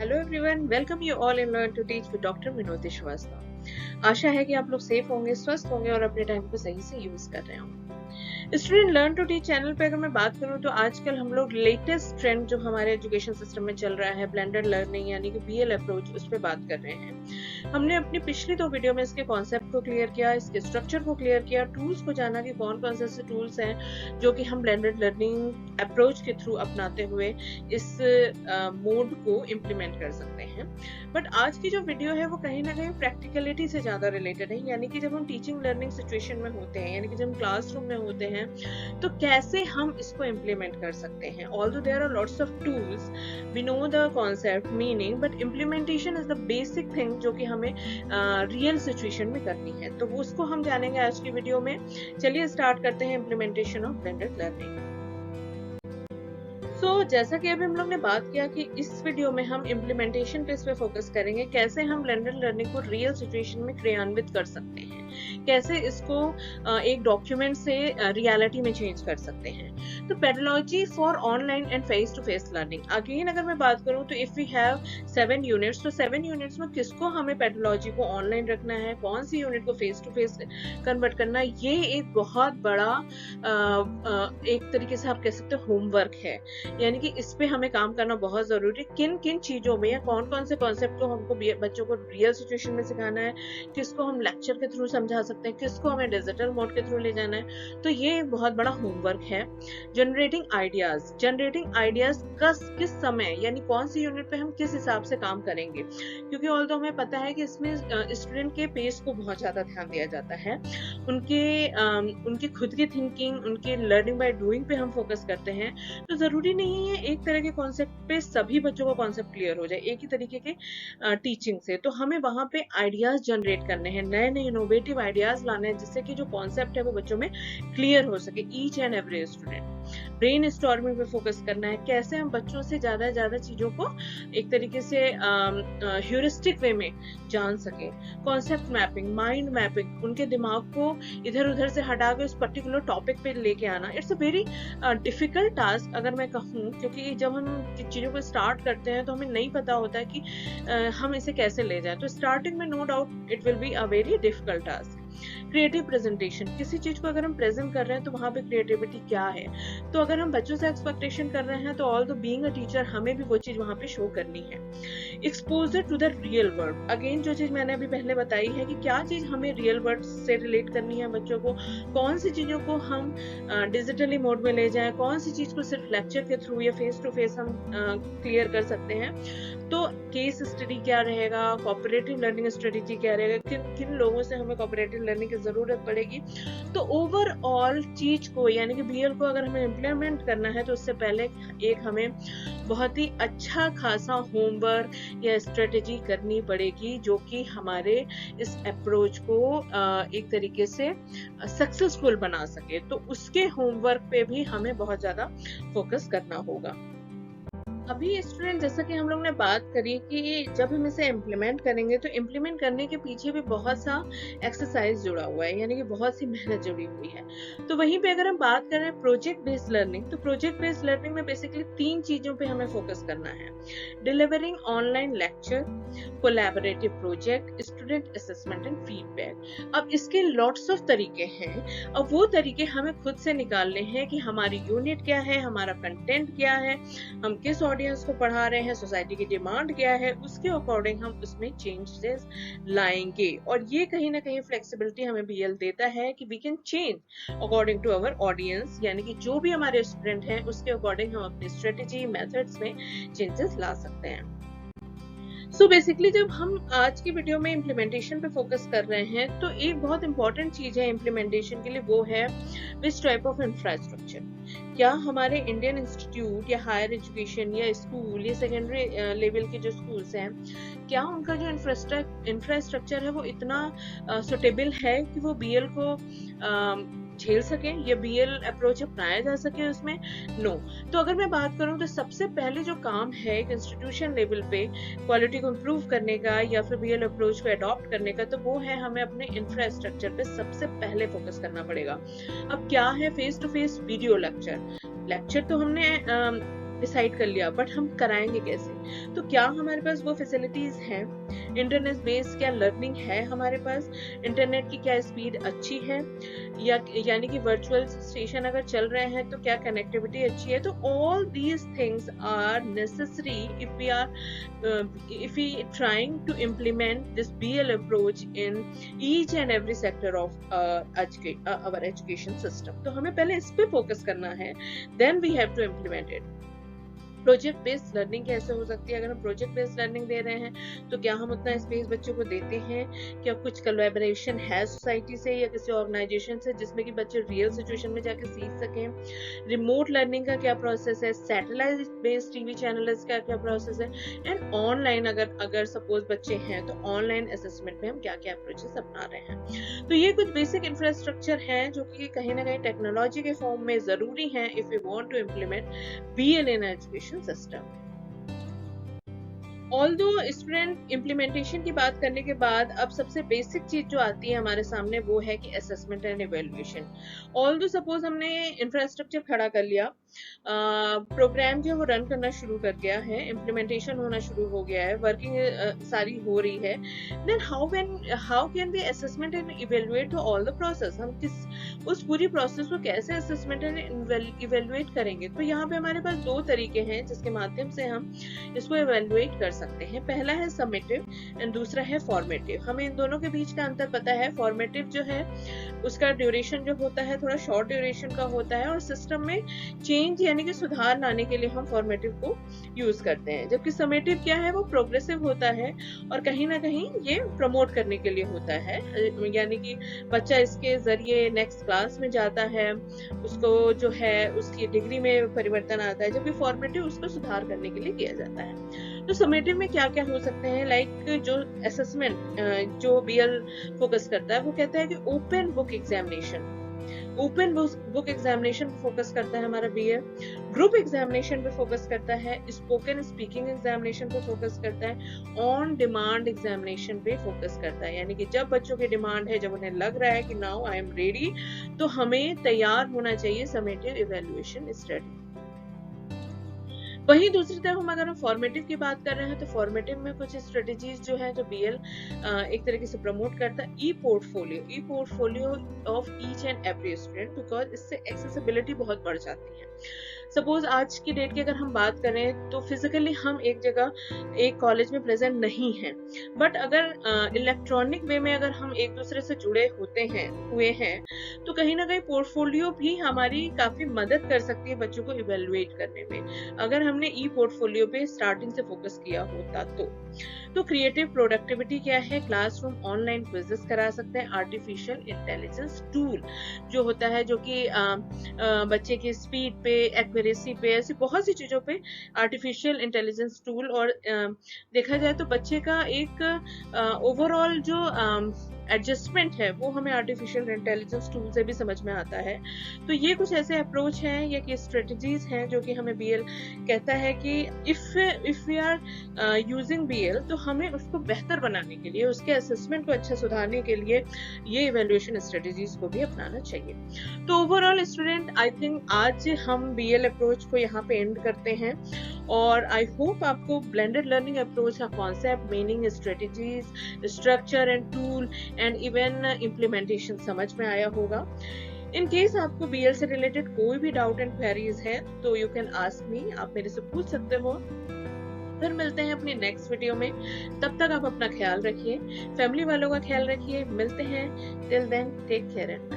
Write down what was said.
Hello everyone, welcome you all in learn to teach with doctor Vinod Srivastava. आशा है कि आप लोग सेफ होंगे, स्वस्थ होंगे और अपने टाइम को सही से यूज कर रहे होंगे। Student learn to teach channel पे अगर मैं बात करूं तो आजकल हम लोग लेटेस्ट ट्रेंड जो हमारे एजुकेशन सिस्टम में चल रहा है, ब्लेंडेड लर्निंग यानी कि बीएल अप्रोच, उस पर बात कर रहे हैं। हमने अपनी पिछली 2 वीडियो में इसके कॉन्सेप्ट को क्लियर किया, इसके स्ट्रक्चर को क्लियर किया, टूल्स को जाना कि कौन कौन से टूल्स हैं जो कि हम ब्लेंडेड लर्निंग अप्रोच के थ्रू अपनाते हुए इस मोड को इम्प्लीमेंट कर सकते हैं। बट आज की जो वीडियो है वो कहीं ना कहीं प्रैक्टिकलिटी से ज्यादा रिलेटेड है, यानी कि जब हम टीचिंग लर्निंग सिचुएशन में होते हैं, यानी कि जब हम क्लासरूम में होते हैं तो कैसे हम इसको इम्प्लीमेंट कर सकते हैं। Although there are lots of tools, we know the concept meaning, but implementation is the basic thing जो कि हमें रियल सिचुएशन में करनी है। तो उसको हम जानेंगे आज की वीडियो में। चलिए स्टार्ट करते हैं इम्प्लीमेंटेशन ऑफ ब्लेंडेड लर्निंग। जैसा कि अभी हम लोग ने बात किया कि इस वीडियो में हम इम्प्लीमेंटेशन पे इस पे फोकस करेंगे, कैसे हम ब्लेंडेड लर्निंग को रियल सिचुएशन में क्रियान्वित कर सकते हैं, कैसे इसको एक डॉक्यूमेंट से रियलिटी में चेंज कर सकते हैं। तो pedagogy for online and face to face learning, again अगर मैं बात करूं तो इफ वी हैव 7 यूनिट्स, तो 7 यूनिट्स में किसको हमें पेडोलॉजी को ऑनलाइन रखना है, कौन सी यूनिट को फेस टू फेस कन्वर्ट करना है, ये एक बहुत बड़ा एक तरीके से आप कह सकते हो होमवर्क है। यानी कि इस पे हमें काम करना बहुत जरूरी है। किन किन चीजों में या कौन कौन से कॉन्सेप्ट को हमको बच्चों को रियल सिचुएशन में सिखाना है, किसको हम लेक्चर के थ्रू समझा सकते हैं, किसको हमें डिजिटल मोड के थ्रू ले जाना है। तो ये एक बहुत बड़ा होमवर्क है। जनरेटिंग आइडियाज किस समय यानी कौन सी यूनिट पे हम किस हिसाब से काम करेंगे, क्योंकि ऑल्दो हमें पता है कि इसमें स्टूडेंट के पेस को बहुत ज्यादा ध्यान दिया जाता है, उनकी खुद की थिंकिंग, उनके लर्निंग बाय डूइंग पे हम फोकस करते हैं। तो जरूरी नहीं है एक तरह के कॉन्सेप्ट पे सभी बच्चों का कॉन्सेप्ट क्लियर हो जाए एक ही तरीके के टीचिंग से। तो हमें वहां पे आइडियाज जनरेट करने हैं, नए नए इनोवेटिव आइडियाज लाने हैं, जिससे कि जो कॉन्सेप्ट है वो बच्चों में क्लियर हो सके, each and every student. Brain storming पे फोकस करना है, कैसे हम बच्चों से ज्यादा ज्यादा चीजों को एक तरीके से ह्यूरिस्टिक वे में जान सके। कॉन्सेप्ट मैपिंग, माइंड मैपिंग, उनके दिमाग को इधर उधर से हटा के उस पर्टिकुलर टॉपिक पे लेके आना। It's a very difficult task अगर मैं कहूँ, क्योंकि जब हम चीजों को स्टार्ट करते हैं तो हमें नहीं पता होता है कि हम इसे कैसे ले जाएं। तो स्टार्टिंग में no doubt it will be a very difficult task. Creative presentation, किसी चीज को अगर हम प्रेजेंट कर रहे हैं तो वहां पे क्रिएटिविटी क्या है। तो अगर हम बच्चों से एक्सपेक्टेशन कर रहे हैं तो ऑल्दो बीइंग अ टीचर हमें भी वो चीज वहां पे शो करनी है। Exposure to the real world, again जो चीज मैंने अभी पहले बताई है कि क्या चीज हमें रियल वर्ल्ड से रिलेट करनी है बच्चों को, कौन सी चीजों को हम डिजिटली मोड में ले जाएं, कौन सी चीज को सिर्फ लेक्चर के थ्रू या फेस टू फेस हम क्लियर कर सकते हैं। तो केस स्टडी क्या रहेगा, कोऑपरेटिव लर्निंग स्ट्रेटेजी क्या रहेगा, किन किन लोगों से हमें कोऑपरेटिव लर्निंग की जरूरत पड़ेगी। तो ओवरऑल चीज को यानी कि बीएल को अगर हमें इम्प्लीमेंट करना है तो उससे पहले एक हमें बहुत ही अच्छा खासा होमवर्क या स्ट्रेटेजी करनी पड़ेगी, जो कि हमारे इस अप्रोच को एक तरीके से सक्सेसफुल बना सके। तो उसके होमवर्क पे भी हमें बहुत ज्यादा फोकस करना होगा। अभी स्टूडेंट, जैसा कि हम लोग ने बात करी कि जब हम इसे इम्प्लीमेंट करेंगे तो इम्प्लीमेंट करने के पीछे भी बहुत सा एक्सरसाइज जुड़ा हुआ है, यानी कि बहुत सी मेहनत जुड़ी हुई है। तो वहीं पे अगर हम बात करें प्रोजेक्ट बेस्ड लर्निंग, तो प्रोजेक्ट बेस्ड लर्निंग में बेसिकली 3 चीजों पे हमें फोकस करना है: delivering online lecture, collaborative project, student assessment and feedback. अब इसके लॉट्स ऑफ तरीके हैं। अब वो तरीके हमें खुद से निकालने हैं कि हमारी यूनिट क्या है, हमारा कंटेंट क्या है, हम किस ऑडियंस को पढ़ा रहे हैं, सोसाइटी की डिमांड क्या है, उसके अकॉर्डिंग हम उसमें चेंजेस लाएंगे। और ये कहीं ना कहीं फ्लेक्सिबिलिटी हमें बीएल देता है कि we can change according to our audience, यानी कि जो भी हमारे स्टूडेंट हैं उसके अकॉर्डिंग हम अपनी स्ट्रेटेजी मेथड्स में चेंजेस ला सकते हैं। बेसिकली जब हम आज की वीडियो में इम्प्लीमेंटेशन पे फोकस कर रहे हैं तो एक बहुत इंपॉर्टेंट चीज है इम्प्लीमेंटेशन के लिए, वो है विच टाइप ऑफ इंफ्रास्ट्रक्चर। क्या हमारे इंडियन इंस्टीट्यूट या हायर एजुकेशन या स्कूल या सेकेंडरी लेवल के जो स्कूल्स हैं, क्या उनका जो इंफ्रास्ट्रक्चर है वो इतना सुटेबल है कि वो बीएल को झेल सके या बीएल अप्रोच अपनाया जा सके उसमें? नो। तो अगर मैं बात करूं तो सबसे पहले जो काम है एक इंस्टीट्यूशन लेवल पे क्वालिटी को इम्प्रूव करने का या फिर बीएल अप्रोच को अडॉप्ट करने का, तो वो है हमें अपने इंफ्रास्ट्रक्चर पे सबसे पहले फोकस करना पड़ेगा। अब क्या है face to face video lecture तो हमने डिसाइड कर लिया, बट हम कराएंगे कैसे? तो क्या हमारे पास वो फैसिलिटीज हैं? इंटरनेट बेस्ड क्या लर्निंग है हमारे पास? इंटरनेट की क्या स्पीड अच्छी है? या यानी कि वर्चुअल स्टेशन अगर चल रहे हैं तो क्या कनेक्टिविटी अच्छी है? तो all these things are necessary if we trying to implement this BL approach in each and every sector of our education system. तो हमें पहले इस पे फोकस करना है, then we have to implement it. Project based learning कैसे हो सकती है? अगर हम प्रोजेक्ट बेस्ड लर्निंग दे रहे हैं तो क्या हम उतना स्पेस बच्चों को देते हैं? क्या कुछ कोलैबोरेशन है सोसाइटी से या किसी ऑर्गेनाइजेशन से जिसमें कि बच्चे रियल सिचुएशन में जाके सीख सकें? रिमोट लर्निंग का क्या प्रोसेस है? सैटेलाइट बेस्ड टीवी चैनल्स का क्या प्रोसेस है? एंड ऑनलाइन अगर सपोज बच्चे हैं तो ऑनलाइन असेसमेंट में हम क्या क्या अप्रोचेस अपना रहे हैं? तो ये कुछ बेसिक इंफ्रास्ट्रक्चर हैं जो कि कहीं ना कहीं टेक्नोलॉजी के फॉर्म में जरूरी है if we want to implement BL in education system. Although student implementation की बात करने के बाद अब सबसे बेसिक चीज जो आती है हमारे सामने वो है कि assessment and evaluation. Although suppose हमने इंफ्रास्ट्रक्चर खड़ा कर लिया, प्रोग्राम जो है वो रन करना शुरू कर गया है, इम्प्लीमेंटेशन होना शुरू हो गया है, वर्किंग सारी हो रही है, then how can be assessment and evaluate all the process? हम किस उस पूरी प्रोसेस को कैसे असेसमेंट एंड इवेल्युएट करेंगे? तो यहाँ पे हमारे पास दो तरीके हैं जिसके माध्यम से हम इसको इवेल्युएट कर सकते हैं. पहला है समेटिव एंड दूसरा है फॉर्मेटिव. हमें इन दोनों के बीच का अंतर पता है. फॉर्मेटिव जो है उसका ड्यूरेशन जो होता है थोड़ा शॉर्ट ड्यूरेशन का होता है और सिस्टम में चेंज यानी कि सुधार लाने के लिए हम फॉर्मेटिव को यूज करते हैं, जबकि समेटिव क्या है वो प्रोग्रेसिव होता है और कहीं ना कहीं ये प्रमोट करने के लिए होता है, यानी कि बच्चा इसके जरिए नेक्स्ट क्लास में जाता है, उसको जो है उसकी डिग्री में परिवर्तन आता है, जबकि फॉर्मेटिव उसको सुधार करने के लिए किया जाता है. तो समेटिव में क्या क्या हो सकते हैं? लाइक जो असेसमेंट जो BL फोकस करता है वो कहता है कि ओपन बुक एग्जामिनेशन पे फोकस करता है हमारा BL. ग्रुप एग्जामिनेशन पे फोकस करता है, स्पोकन स्पीकिंग एग्जामिनेशन पे फोकस करता है, ऑन डिमांड एग्जामिनेशन पे फोकस करता है, यानी कि जब बच्चों की डिमांड है, जब उन्हें लग रहा है कि नाउ आई एम रेडी, तो हमें तैयार होना चाहिए समेटिव इवैल्यूएशन स्टडी. वहीं दूसरी तरफ हम अगर फॉर्मेटिव की बात कर रहे हैं तो फॉर्मेटिव में कुछ स्ट्रेटेजीज जो है जो BL एक तरीके से प्रमोट करता है. E portfolio of each and every student, because इससे एक्सेसिबिलिटी बहुत बढ़ जाती है. सपोज आज की डेट की अगर हम बात करें तो फिजिकली हम एक जगह एक कॉलेज में प्रेजेंट नहीं हैं, बट अगर इलेक्ट्रॉनिक वे में अगर हम एक दूसरे से जुड़े हुए हैं तो कहीं ना कहीं पोर्टफोलियो भी हमारी काफी मदद कर सकती है बच्चों को इवेल्युएट करने में, अगर हमने ई पोर्टफोलियो पे स्टार्टिंग से फोकस किया होता तो क्रिएटिव प्रोडक्टिविटी क्या है? क्लासरूम ऑनलाइन क्विजेस करा सकते हैं, आर्टिफिशियल इंटेलिजेंस टूल जो होता है जो कि बच्चे की स्पीड पे, एक्यूरेसी पे, ऐसी बहुत सी चीजों पे आर्टिफिशियल इंटेलिजेंस टूल, और देखा जाए तो बच्चे का एक ओवरऑल जो एडजस्टमेंट है वो हमें आर्टिफिशियल इंटेलिजेंस टूल से भी समझ में आता है. तो ये कुछ ऐसे अप्रोच हैं या कि स्ट्रेटजीज हैं जो कि हमें BL कहता है कि if we are using BL तो हमें उसको बेहतर बनाने के लिए, उसके असेसमेंट को अच्छा सुधारने के लिए ये इवैल्यूएशन स्ट्रेटजीज को भी अपनाना चाहिए. तो ओवरऑल स्टूडेंट आई थिंक आज हम BL अप्रोच को यहाँ पे एंड करते हैं और आई होप आपको ब्लेंडेड लर्निंग अप्रोच का concept, meaning, strategies, structure and tool and even implementation समझ में आया होगा. इन केस आपको BL से रिलेटेड कोई भी डाउट एंड क्वेरीज है तो यू कैन आस्क मी, आप मेरे से पूछ सकते हो. फिर मिलते हैं अपनी नेक्स्ट वीडियो में, तब तक आप अपना ख्याल रखिए, फैमिली वालों का ख्याल रखिए. मिलते हैं, till then take care and